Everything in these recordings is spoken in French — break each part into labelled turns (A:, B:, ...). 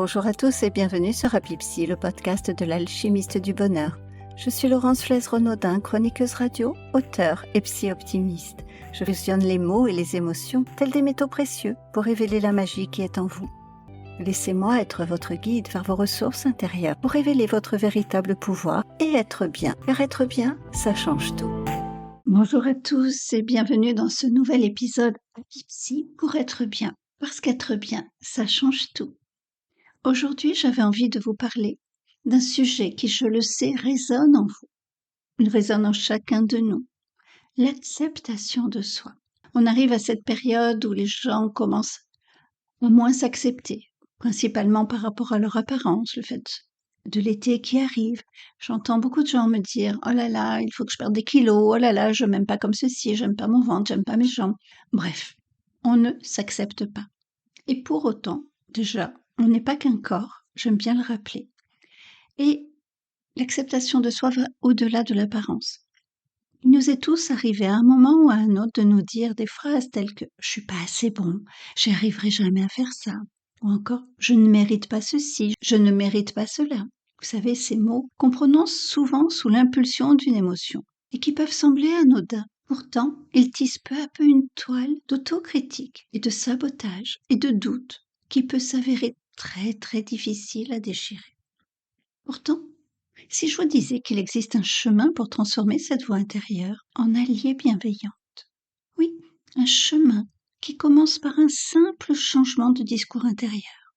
A: Bonjour à tous et bienvenue sur Happy Psy, le podcast de l'alchimiste du bonheur. Je suis Laurence Flaise-Renaudin, chroniqueuse radio, auteure et psy-optimiste. Je fusionne les mots et les émotions tels des métaux précieux pour révéler la magie qui est en vous. Laissez-moi être votre guide vers vos ressources intérieures pour révéler votre véritable pouvoir et être bien. Car être bien, ça change tout. Bonjour à tous et bienvenue dans ce nouvel épisode Happy Psy pour être bien. Parce qu'être bien, ça change tout. Aujourd'hui, j'avais envie de vous parler d'un sujet qui, je le sais, résonne en vous. Il résonne en chacun de nous. L'acceptation de soi. On arrive à cette période où les gens commencent à moins s'accepter, principalement par rapport à leur apparence, le fait de l'été qui arrive. J'entends beaucoup de gens me dire « Oh là là, il faut que je perde des kilos, oh là là, je m'aime pas comme ceci, j'aime pas mon ventre, j'aime pas mes jambes. » Bref, on ne s'accepte pas. Et pour autant, déjà, on n'est pas qu'un corps, j'aime bien le rappeler. Et l'acceptation de soi va au-delà de l'apparence. Il nous est tous arrivé à un moment ou à un autre de nous dire des phrases telles que « je suis pas assez bon, j'y arriverai jamais à faire ça » ou encore « je ne mérite pas ceci, je ne mérite pas cela ». Vous savez, ces mots qu'on prononce souvent sous l'impulsion d'une émotion et qui peuvent sembler anodins. Pourtant, ils tissent peu à peu une toile d'autocritique et de sabotage et de doute qui peut s'avérer très très difficile à déchirer. Pourtant, si je vous disais qu'il existe un chemin pour transformer cette voix intérieure en alliée bienveillante, oui, un chemin qui commence par un simple changement de discours intérieur,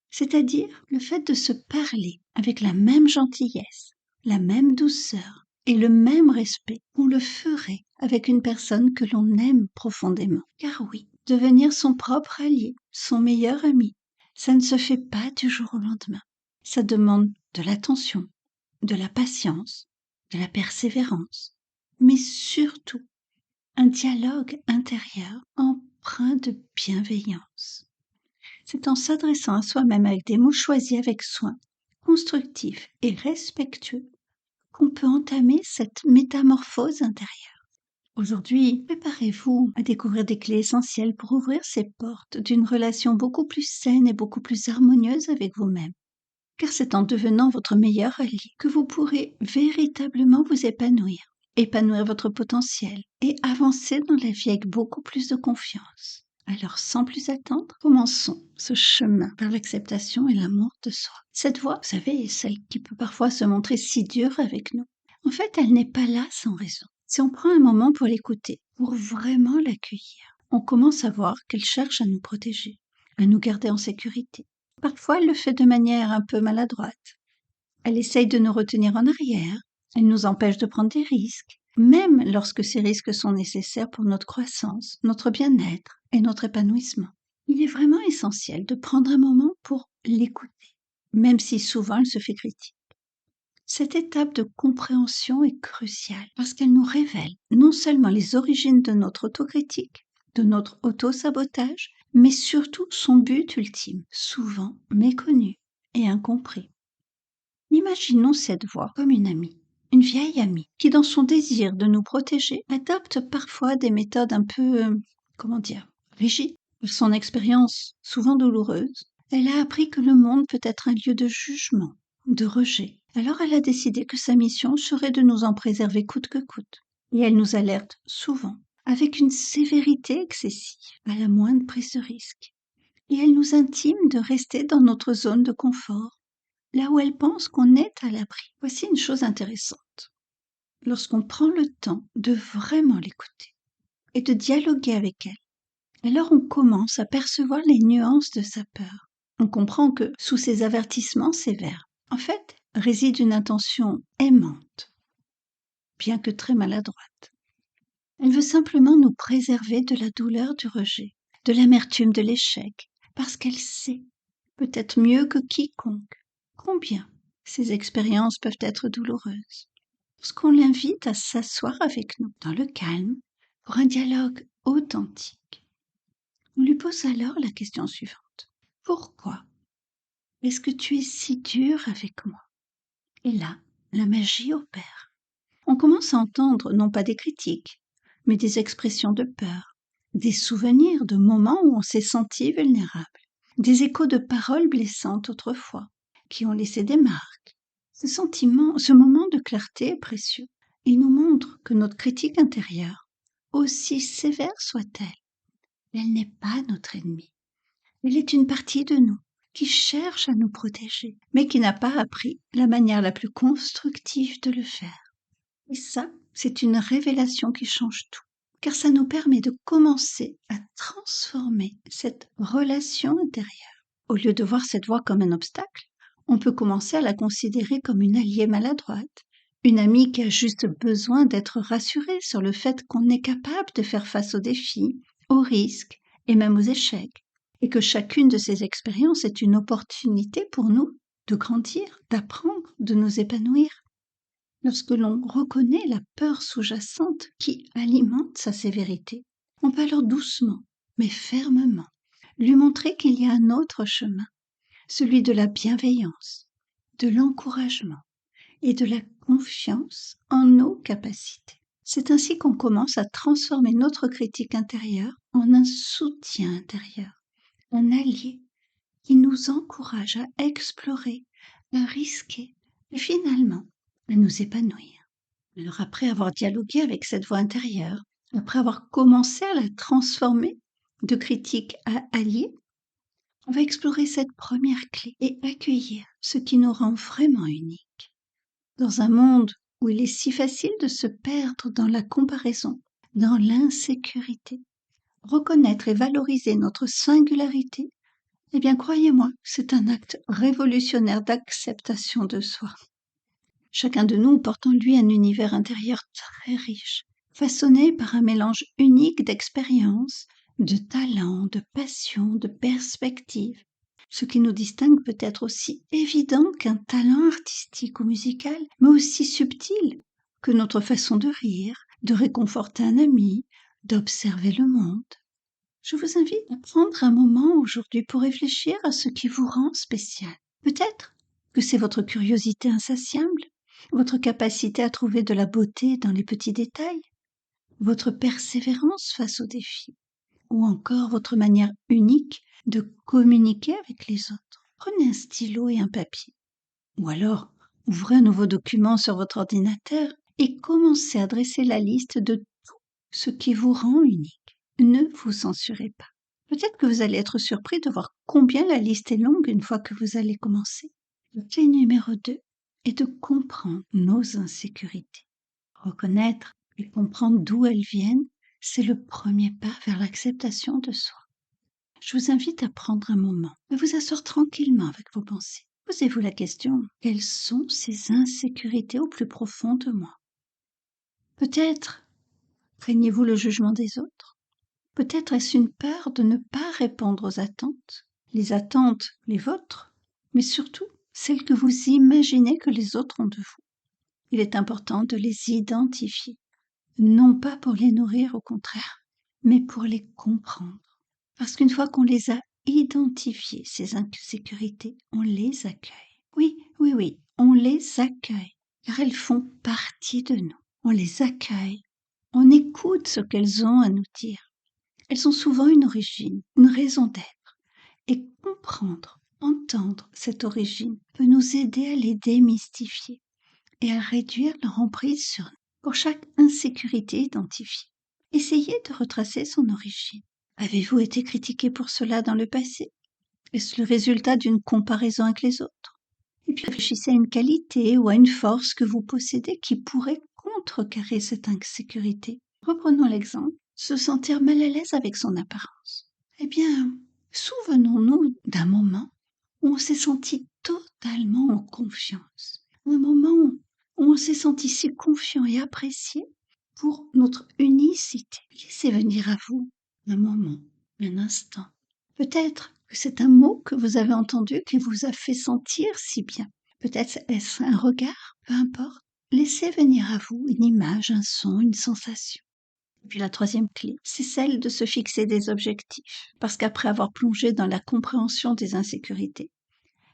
A: c'est-à-dire le fait de se parler avec la même gentillesse, la même douceur et le même respect qu'on le ferait avec une personne que l'on aime profondément. Car oui, devenir son propre allié, son meilleur ami, ça ne se fait pas du jour au lendemain. Ça demande de l'attention, de la patience, de la persévérance, mais surtout un dialogue intérieur empreint de bienveillance. C'est en s'adressant à soi-même avec des mots choisis avec soin, constructifs et respectueux, qu'on peut entamer cette métamorphose intérieure. Aujourd'hui, préparez-vous à découvrir des clés essentielles pour ouvrir ces portes d'une relation beaucoup plus saine et beaucoup plus harmonieuse avec vous-même. Car c'est en devenant votre meilleur allié que vous pourrez véritablement vous épanouir votre potentiel et avancer dans la vie avec beaucoup plus de confiance. Alors sans plus attendre, commençons ce chemin vers l'acceptation et l'amour de soi. Cette voix, vous savez, celle qui peut parfois se montrer si dure avec nous, en fait, elle n'est pas là sans raison. Si on prend un moment pour l'écouter, pour vraiment l'accueillir, on commence à voir qu'elle cherche à nous protéger, à nous garder en sécurité. Parfois, elle le fait de manière un peu maladroite. Elle essaye de nous retenir en arrière, elle nous empêche de prendre des risques, même lorsque ces risques sont nécessaires pour notre croissance, notre bien-être et notre épanouissement. Il est vraiment essentiel de prendre un moment pour l'écouter, même si souvent elle se fait critiquer. Cette étape de compréhension est cruciale parce qu'elle nous révèle non seulement les origines de notre autocritique, de notre auto-sabotage, mais surtout son but ultime, souvent méconnu et incompris. Imaginons cette voix comme une amie, une vieille amie, qui dans son désir de nous protéger, adopte parfois des méthodes un peu, rigides. Par son expérience, souvent douloureuse, elle a appris que le monde peut être un lieu de jugement, de rejet. Alors elle a décidé que sa mission serait de nous en préserver coûte que coûte. Et elle nous alerte souvent, avec une sévérité excessive, à la moindre prise de risque. Et elle nous intime de rester dans notre zone de confort, là où elle pense qu'on est à l'abri. Voici une chose intéressante. Lorsqu'on prend le temps de vraiment l'écouter et de dialoguer avec elle, alors on commence à percevoir les nuances de sa peur. On comprend que sous ces avertissements sévères, en fait, réside une intention aimante, bien que très maladroite. Elle veut simplement nous préserver de la douleur du rejet, de l'amertume de l'échec, parce qu'elle sait, peut-être mieux que quiconque, combien ces expériences peuvent être douloureuses. Lorsqu'on l'invite à s'asseoir avec nous, dans le calme, pour un dialogue authentique, on lui pose alors la question suivante. Pourquoi est-ce que tu es si dur avec moi? Et là, la magie opère. On commence à entendre non pas des critiques, mais des expressions de peur, des souvenirs de moments où on s'est senti vulnérable. des échos de paroles blessantes autrefois, qui ont laissé des marques. Ce moment de clarté est précieux. Il nous montre que notre critique intérieure, aussi sévère soit-elle, elle n'est pas notre ennemie. Elle est une partie de nous qui cherche à nous protéger, mais qui n'a pas appris la manière la plus constructive de le faire. Et ça, c'est une révélation qui change tout, car ça nous permet de commencer à transformer cette relation intérieure. Au lieu de voir cette voie comme un obstacle, on peut commencer à la considérer comme une alliée maladroite, une amie qui a juste besoin d'être rassurée sur le fait qu'on est capable de faire face aux défis, aux risques et même aux échecs, et que chacune de ces expériences est une opportunité pour nous de grandir, d'apprendre, de nous épanouir. Lorsque l'on reconnaît la peur sous-jacente qui alimente sa sévérité, on peut alors doucement, mais fermement, lui montrer qu'il y a un autre chemin, celui de la bienveillance, de l'encouragement et de la confiance en nos capacités. C'est ainsi qu'on commence à transformer notre critique intérieure en un soutien intérieur, un allié qui nous encourage à explorer, à risquer et finalement à nous épanouir. Alors après avoir dialogué avec cette voix intérieure, après avoir commencé à la transformer de critique à allié, on va explorer cette première clé et accueillir ce qui nous rend vraiment uniques. Dans un monde où il est si facile de se perdre dans la comparaison, dans l'insécurité, reconnaître et valoriser notre singularité, eh bien croyez-moi, c'est un acte révolutionnaire d'acceptation de soi. Chacun de nous porte en lui un univers intérieur très riche, façonné par un mélange unique d'expériences, de talents, de passions, de perspectives. Ce qui nous distingue peut être aussi évident qu'un talent artistique ou musical, mais aussi subtil que notre façon de rire, de réconforter un ami, d'observer le monde. Je vous invite à prendre un moment aujourd'hui pour réfléchir à ce qui vous rend spécial. Peut-être que c'est votre curiosité insatiable, votre capacité à trouver de la beauté dans les petits détails, votre persévérance face aux défis, ou encore votre manière unique de communiquer avec les autres. Prenez un stylo et un papier, ou alors ouvrez un nouveau document sur votre ordinateur et commencez à dresser la liste de tout ce qui vous rend unique. Ne vous censurez pas. Peut-être que vous allez être surpris de voir combien la liste est longue une fois que vous allez commencer. La clé numéro 2 est de comprendre nos insécurités. Reconnaître et comprendre d'où elles viennent, c'est le premier pas vers l'acceptation de soi. Je vous invite à prendre un moment, à vous asseoir tranquillement avec vos pensées. Posez-vous la question, quelles sont ces insécurités au plus profond de moi? Peut-être craignez-vous le jugement des autres? Peut-être est-ce une peur de ne pas répondre aux attentes, les vôtres, mais surtout celles que vous imaginez que les autres ont de vous. Il est important de les identifier, non pas pour les nourrir au contraire, mais pour les comprendre. Parce qu'une fois qu'on les a identifiées, ces insécurités, on les accueille. Oui, on les accueille, car elles font partie de nous. On les accueille, on écoute ce qu'elles ont à nous dire. Elles ont souvent une origine, une raison d'être. Et comprendre, entendre cette origine peut nous aider à les démystifier et à réduire leur emprise sur nous. Pour chaque insécurité identifiée, essayez de retracer son origine. Avez-vous été critiqué pour cela dans le passé? Est-ce le résultat d'une comparaison avec les autres? Et puis réfléchissez à une qualité ou à une force que vous possédez qui pourrait contrecarrer cette insécurité. Reprenons l'exemple, se sentir mal à l'aise avec son apparence. Eh bien, souvenons-nous d'un moment où on s'est senti totalement en confiance. Un moment où on s'est senti si confiant et apprécié pour notre unicité. Laissez venir à vous un moment, un instant. Peut-être que c'est un mot que vous avez entendu qui vous a fait sentir si bien. Peut-être est-ce un regard, peu importe. Laissez venir à vous une image, un son, une sensation. Et puis la troisième clé, c'est celle de se fixer des objectifs. Parce qu'après avoir plongé dans la compréhension des insécurités,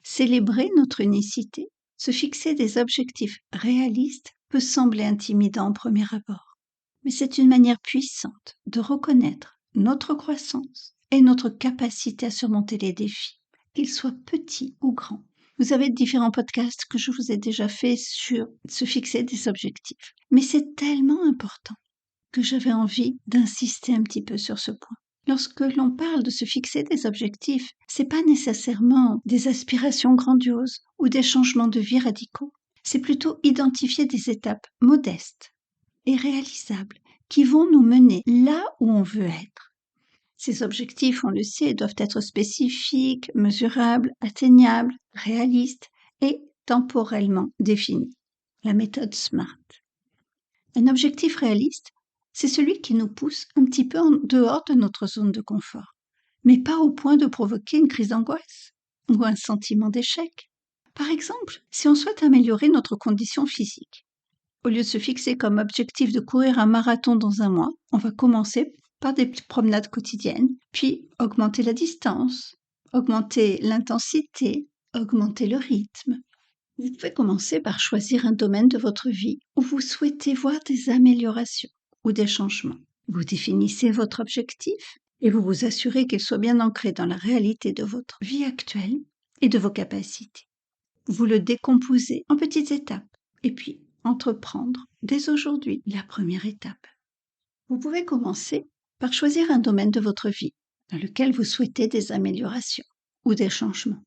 A: célébrer notre unicité, se fixer des objectifs réalistes peut sembler intimidant au premier abord. Mais c'est une manière puissante de reconnaître notre croissance est notre capacité à surmonter les défis, qu'ils soient petits ou grands. Vous avez différents podcasts que je vous ai déjà faits sur se fixer des objectifs. Mais c'est tellement important que j'avais envie d'insister un petit peu sur ce point. Lorsque l'on parle de se fixer des objectifs, c'est pas nécessairement des aspirations grandioses ou des changements de vie radicaux. C'est plutôt identifier des étapes modestes et réalisables qui vont nous mener là où on veut être. Ces objectifs, on le sait, doivent être spécifiques, mesurables, atteignables, réalistes et temporellement définis. La méthode SMART. Un objectif réaliste, c'est celui qui nous pousse un petit peu en dehors de notre zone de confort, mais pas au point de provoquer une crise d'angoisse ou un sentiment d'échec. Par exemple, si on souhaite améliorer notre condition physique, au lieu de se fixer comme objectif de courir un marathon dans un mois, on va commencer par des promenades quotidiennes, puis augmenter la distance, augmenter l'intensité, augmenter le rythme. Vous pouvez commencer par choisir un domaine de votre vie où vous souhaitez voir des améliorations ou des changements. Vous définissez votre objectif et vous vous assurez qu'il soit bien ancré dans la réalité de votre vie actuelle et de vos capacités. Vous le décomposez en petites étapes et puis entreprendre dès aujourd'hui la première étape. Vous pouvez commencer par choisir un domaine de votre vie dans lequel vous souhaitez des améliorations ou des changements.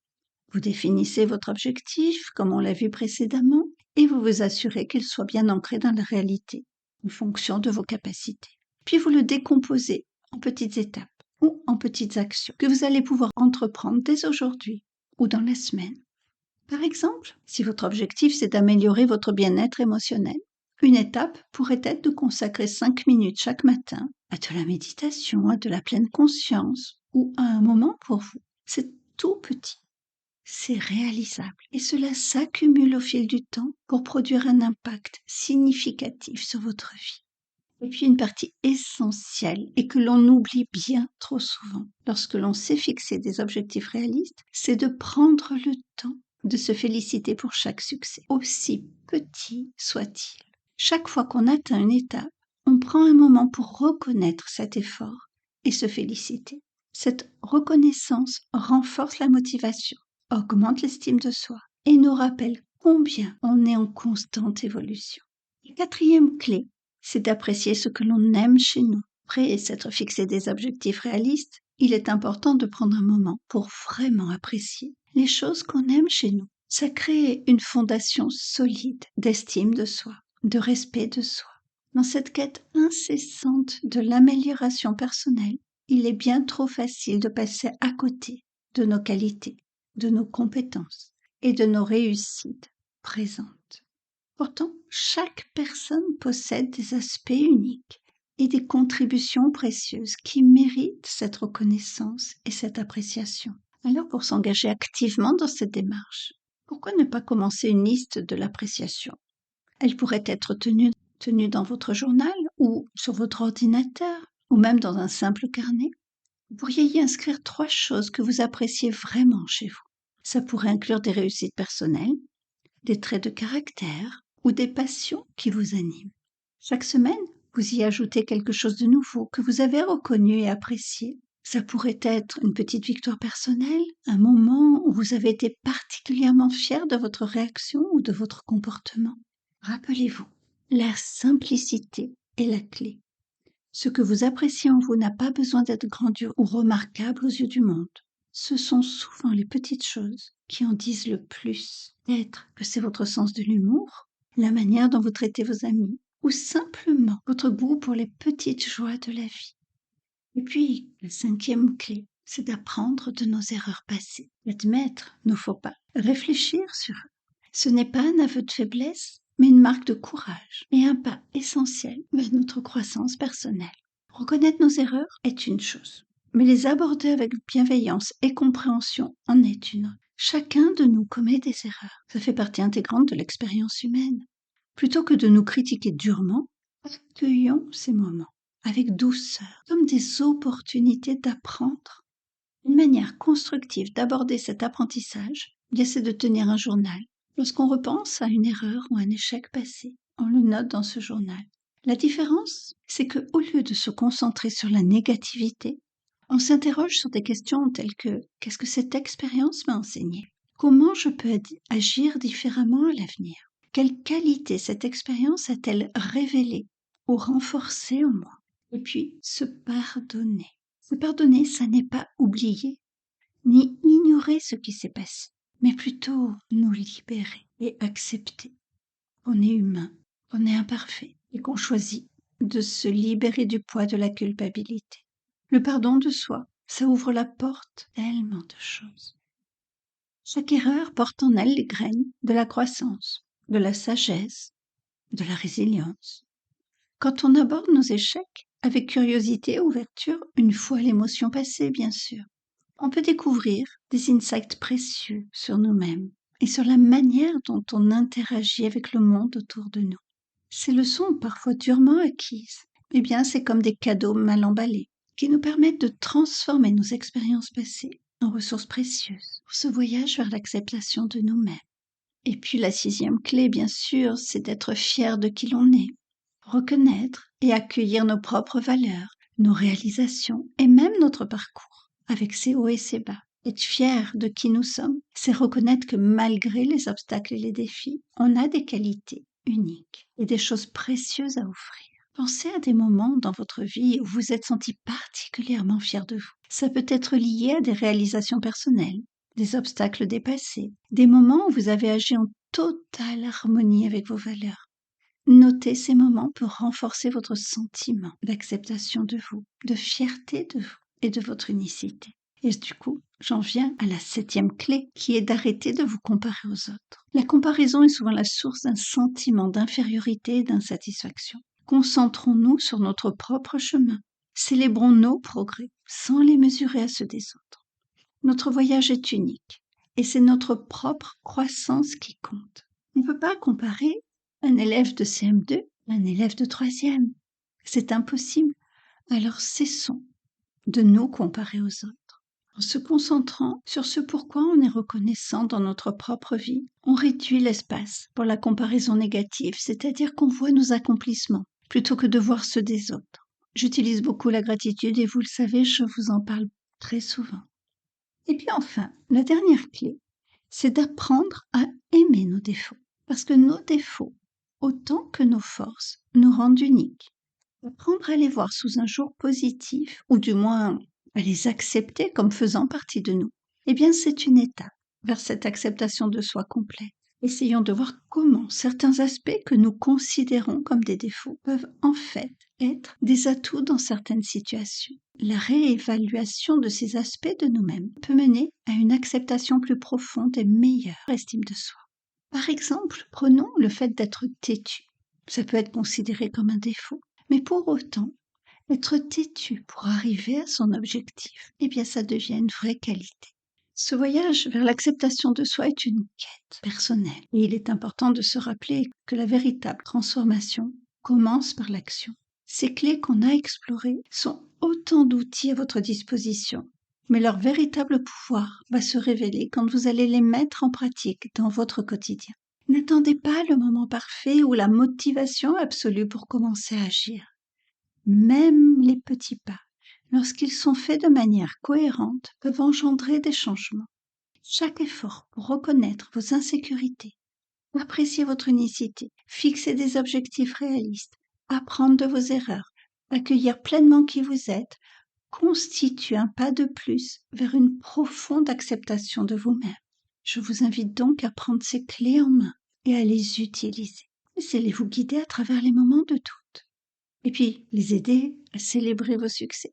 A: Vous définissez votre objectif, comme on l'a vu précédemment, et vous vous assurez qu'il soit bien ancré dans la réalité, en fonction de vos capacités. Puis vous le décomposez en petites étapes ou en petites actions que vous allez pouvoir entreprendre dès aujourd'hui ou dans la semaine. Par exemple, si votre objectif c'est d'améliorer votre bien-être émotionnel, une étape pourrait être de consacrer 5 minutes chaque matin à de la méditation, à de la pleine conscience ou à un moment pour vous. C'est tout petit. C'est réalisable et cela s'accumule au fil du temps pour produire un impact significatif sur votre vie. Et puis une partie essentielle et que l'on oublie bien trop souvent lorsque l'on sait fixer des objectifs réalistes, c'est de prendre le temps de se féliciter pour chaque succès, aussi petit soit-il. Chaque fois qu'on atteint une étape, on prend un moment pour reconnaître cet effort et se féliciter. Cette reconnaissance renforce la motivation, augmente l'estime de soi et nous rappelle combien on est en constante évolution. La quatrième clé, c'est d'apprécier ce que l'on aime chez nous. Après s'être fixé des objectifs réalistes, il est important de prendre un moment pour vraiment apprécier les choses qu'on aime chez nous. Ça crée une fondation solide d'estime de soi, de respect de soi. Dans cette quête incessante de l'amélioration personnelle, il est bien trop facile de passer à côté de nos qualités, de nos compétences et de nos réussites présentes. Pourtant, chaque personne possède des aspects uniques et des contributions précieuses qui méritent cette reconnaissance et cette appréciation. Alors, pour s'engager activement dans cette démarche, pourquoi ne pas commencer une liste de l'appréciation? Elle pourrait être tenue dans votre journal ou sur votre ordinateur ou même dans un simple carnet. Vous pourriez y inscrire 3 choses que vous appréciez vraiment chez vous. Ça pourrait inclure des réussites personnelles, des traits de caractère ou des passions qui vous animent. Chaque semaine, vous y ajoutez quelque chose de nouveau que vous avez reconnu et apprécié. Ça pourrait être une petite victoire personnelle, un moment où vous avez été particulièrement fier de votre réaction ou de votre comportement. Rappelez-vous, la simplicité est la clé. Ce que vous appréciez en vous n'a pas besoin d'être grandiose ou remarquable aux yeux du monde. Ce sont souvent les petites choses qui en disent le plus. Peut-être que c'est votre sens de l'humour, la manière dont vous traitez vos amis, ou simplement votre goût pour les petites joies de la vie. Et puis, la 5e clé, c'est d'apprendre de nos erreurs passées, d'admettre nos faux pas, réfléchir sur eux. Ce n'est pas un aveu de faiblesse, mais une marque de courage et un pas essentiel vers notre croissance personnelle. Reconnaître nos erreurs est une chose, mais les aborder avec bienveillance et compréhension en est une autre. Chacun de nous commet des erreurs. Ça fait partie intégrante de l'expérience humaine. Plutôt que de nous critiquer durement, accueillons ces moments avec douceur, comme des opportunités d'apprendre. Une manière constructive d'aborder cet apprentissage, c'est de tenir un journal. Lorsqu'on repense à une erreur ou un échec passé, on le note dans ce journal. La différence, c'est qu'au lieu de se concentrer sur la négativité, On s'interroge sur des questions telles que qu'est-ce que cette expérience m'a enseigné? Comment je peux agir différemment à l'avenir? Quelle qualité cette expérience a-t-elle révélée ou renforcée en moi? Et puis, se pardonner. Se pardonner, ça n'est pas oublier, ni ignorer ce qui s'est passé, mais plutôt nous libérer et accepter qu'on est humain, qu'on est imparfait et qu'on choisit de se libérer du poids de la culpabilité. Le pardon de soi, ça ouvre la porte à tellement de choses. Chaque erreur porte en elle les graines de la croissance, de la sagesse, de la résilience. Quand on aborde nos échecs avec curiosité et ouverture, une fois l'émotion passée, bien sûr, on peut découvrir des insights précieux sur nous-mêmes et sur la manière dont on interagit avec le monde autour de nous. Ces leçons, parfois durement acquises, c'est comme des cadeaux mal emballés qui nous permettent de transformer nos expériences passées en ressources précieuses pour ce voyage vers l'acceptation de nous-mêmes. Et puis la 6e clé, bien sûr, c'est d'être fier de qui l'on est, reconnaître et accueillir nos propres valeurs, nos réalisations et même notre parcours, avec ses hauts et ses bas. Être fier de qui nous sommes, c'est reconnaître que malgré les obstacles et les défis, on a des qualités uniques et des choses précieuses à offrir. Pensez à des moments dans votre vie où vous êtes senti particulièrement fier de vous. Ça peut être lié à des réalisations personnelles, des obstacles dépassés, des moments où vous avez agi en totale harmonie avec vos valeurs. Noter ces moments peut renforcer votre sentiment d'acceptation de vous, de fierté de vous et de votre unicité. Et du coup, j'en viens à la 7e clé, qui est d'arrêter de vous comparer aux autres. La comparaison est souvent la source d'un sentiment d'infériorité et d'insatisfaction. Concentrons-nous sur notre propre chemin. Célébrons nos progrès sans les mesurer à ceux des autres. Notre voyage est unique et c'est notre propre croissance qui compte. On ne peut pas comparer un élève de CM2 à un élève de 3e. C'est impossible. Alors cessons de nous comparer aux autres. En se concentrant sur ce pourquoi on est reconnaissant dans notre propre vie, on réduit l'espace pour la comparaison négative, c'est-à-dire qu'on voit nos accomplissements plutôt que de voir ceux des autres. J'utilise beaucoup la gratitude et vous le savez, je vous en parle très souvent. Et puis enfin, la dernière clé, c'est d'apprendre à aimer nos défauts. Parce que nos défauts, autant que nos forces, nous rendent uniques. Apprendre à les voir sous un jour positif, ou du moins à les accepter comme faisant partie de nous, c'est une étape vers cette acceptation de soi complète. Essayons de voir comment certains aspects que nous considérons comme des défauts peuvent en fait être des atouts dans certaines situations. La réévaluation de ces aspects de nous-mêmes peut mener à une acceptation plus profonde et meilleure estime de soi. Par exemple, prenons le fait d'être têtu. Ça peut être considéré comme un défaut, mais pour autant, être têtu pour arriver à son objectif, ça devient une vraie qualité. Ce voyage vers l'acceptation de soi est une quête personnelle et il est important de se rappeler que la véritable transformation commence par l'action. Ces clés qu'on a explorées sont autant d'outils à votre disposition, mais leur véritable pouvoir va se révéler quand vous allez les mettre en pratique dans votre quotidien. N'attendez pas le moment parfait ou la motivation absolue pour commencer à agir. Même les petits pas, lorsqu'ils sont faits de manière cohérente, peuvent engendrer des changements. Chaque effort pour reconnaître vos insécurités, apprécier votre unicité, fixer des objectifs réalistes, apprendre de vos erreurs, accueillir pleinement qui vous êtes, constitue un pas de plus vers une profonde acceptation de vous-même. Je vous invite donc à prendre ces clés en main et à les utiliser. Laissez-les vous guider à travers les moments de doute. Et puis, les aider à célébrer vos succès.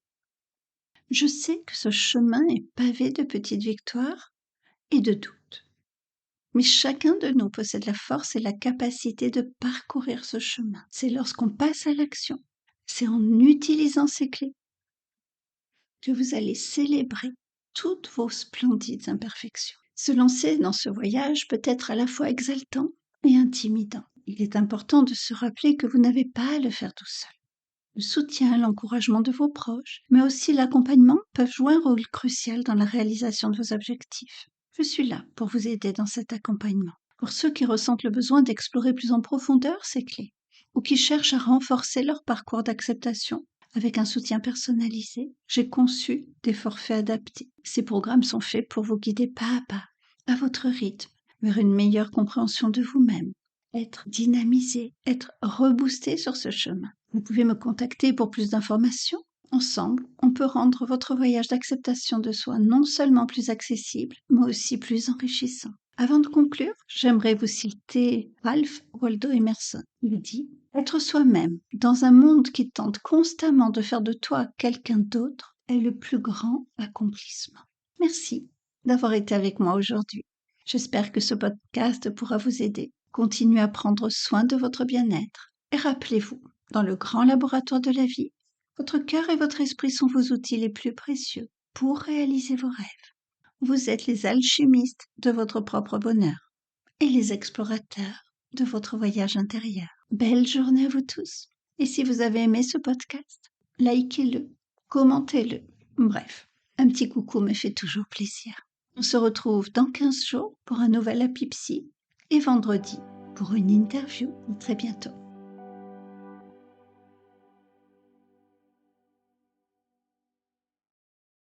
A: Je sais que ce chemin est pavé de petites victoires et de doutes. Mais chacun de nous possède la force et la capacité de parcourir ce chemin. C'est lorsqu'on passe à l'action, c'est en utilisant ces clés que vous allez célébrer toutes vos splendides imperfections. Se lancer dans ce voyage peut être à la fois exaltant et intimidant. Il est important de se rappeler que vous n'avez pas à le faire tout seul. Le soutien, l'encouragement de vos proches, mais aussi l'accompagnement peuvent jouer un rôle crucial dans la réalisation de vos objectifs. Je suis là pour vous aider dans cet accompagnement. Pour ceux qui ressentent le besoin d'explorer plus en profondeur ces clés, ou qui cherchent à renforcer leur parcours d'acceptation, Avec un soutien personnalisé, j'ai conçu des forfaits adaptés. Ces programmes sont faits pour vous guider pas à votre rythme, vers une meilleure compréhension de vous-même, être dynamisé, être reboosté sur ce chemin. Vous pouvez me contacter pour plus d'informations. Ensemble, on peut rendre votre voyage d'acceptation de soi non seulement plus accessible, mais aussi plus enrichissant. Avant de conclure, j'aimerais vous citer Ralph Waldo Emerson. Il dit « Être soi-même dans un monde qui tente constamment de faire de toi quelqu'un d'autre est le plus grand accomplissement. » Merci d'avoir été avec moi aujourd'hui. J'espère que ce podcast pourra vous aider. Continuez à prendre soin de votre bien-être. Et rappelez-vous, dans le grand laboratoire de la vie, votre cœur et votre esprit sont vos outils les plus précieux pour réaliser vos rêves. Vous êtes les alchimistes de votre propre bonheur et les explorateurs de votre voyage intérieur. Belle journée à vous tous. Et si vous avez aimé ce podcast, likez-le, commentez-le. Bref, un petit coucou me fait toujours plaisir. On se retrouve dans 15 jours pour un nouvel Happy Psy et vendredi pour une interview. À très bientôt.